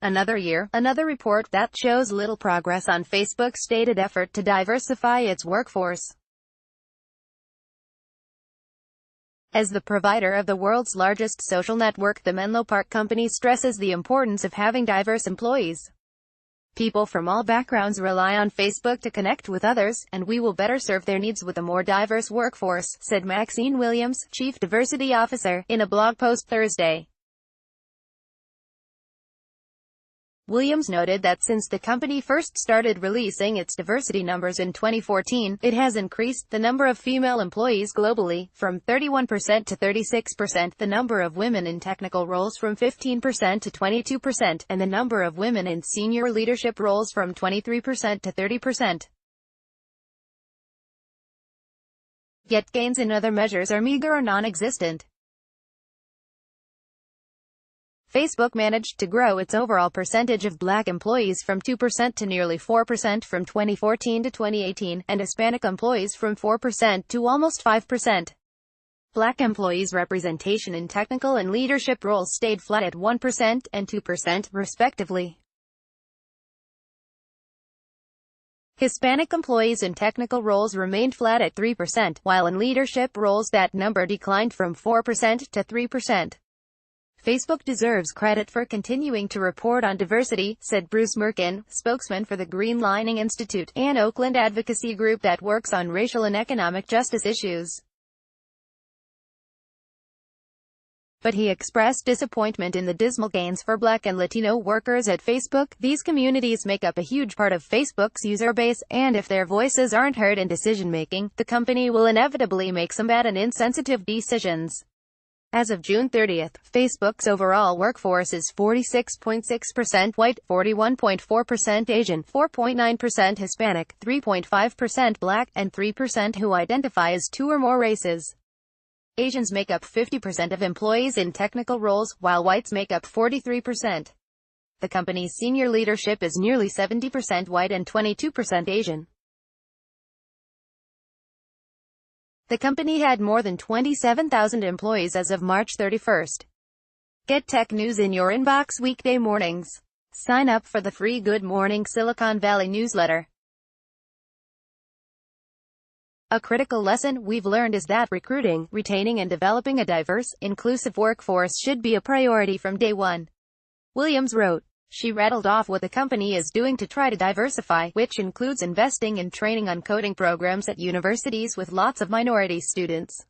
Another year, another report that shows little progress on Facebook's stated effort to diversify its workforce. As the provider of the world's largest social network, the Menlo Park company stresses the importance of having diverse employees. People from all backgrounds rely on Facebook to connect with others, and we will better serve their needs with a more diverse workforce, said Maxine Williams, Chief Diversity Officer, in a blog post Thursday. Williams noted that since the company first started releasing its diversity numbers in 2014, it has increased the number of female employees globally, from 31% to 36%, the number of women in technical roles from 15% to 22%, and the number of women in senior leadership roles from 23% to 30%. Yet gains in other measures are meager or non-existent. Facebook managed to grow its overall percentage of black employees from 2% to nearly 4% from 2014 to 2018, and Hispanic employees from 4% to almost 5%. Black employees' representation in technical and leadership roles stayed flat at 1% and 2%, respectively. Hispanic employees in technical roles remained flat at 3%, while in leadership roles that number declined from 4% to 3%. Facebook deserves credit for continuing to report on diversity, said Bruce Merkin, spokesman for the Green Lining Institute, an Oakland advocacy group that works on racial and economic justice issues. But he expressed disappointment in the dismal gains for Black and Latino workers at Facebook. These communities make up a huge part of Facebook's user base, and if their voices aren't heard in decision-making, the company will inevitably make some bad and insensitive decisions. As of June 30, Facebook's overall workforce is 46.6% white, 41.4% Asian, 4.9% Hispanic, 3.5% Black, and 3% who identify as two or more races. Asians make up 50% of employees in technical roles, while whites make up 43%. The company's senior leadership is nearly 70% white and 22% Asian. The company had more than 27,000 employees as of March 31. Get tech news in your inbox weekday mornings. Sign up for the free Good Morning Silicon Valley newsletter. A critical lesson we've learned is that recruiting, retaining and developing a diverse, inclusive workforce should be a priority from day one. Williams wrote. She rattled off what the company is doing to try to diversify, which includes investing in training on coding programs at universities with lots of minority students.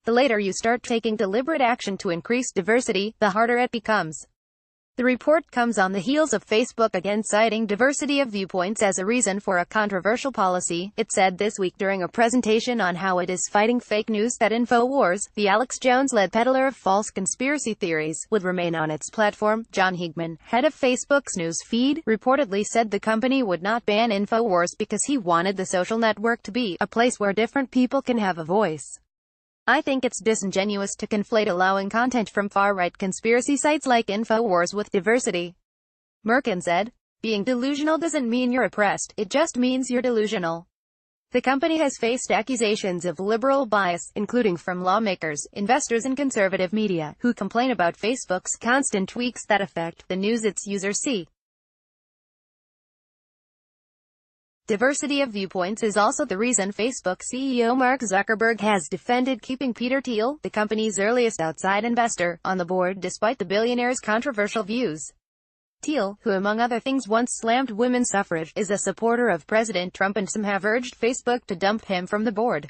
The later you start taking deliberate action to increase diversity, the harder it becomes. The report comes on the heels of Facebook again citing diversity of viewpoints as a reason for a controversial policy, it said this week during a presentation on how it is fighting fake news that InfoWars, the Alex Jones-led peddler of false conspiracy theories, would remain on its platform. John Hiegman, head of Facebook's news feed, reportedly said the company would not ban InfoWars because he wanted the social network to be a place where different people can have a voice. I think it's disingenuous to conflate allowing content from far-right conspiracy sites like InfoWars with diversity. Merkin said, being delusional doesn't mean you're oppressed, it just means you're delusional. The company has faced accusations of liberal bias, including from lawmakers, investors and conservative media, who complain about Facebook's constant tweaks that affect the news its users see. Diversity of viewpoints is also the reason Facebook CEO Mark Zuckerberg has defended keeping Peter Thiel, the company's earliest outside investor, on the board despite the billionaire's controversial views. Thiel, who among other things once slammed women's suffrage, is a supporter of President Trump and some have urged Facebook to dump him from the board.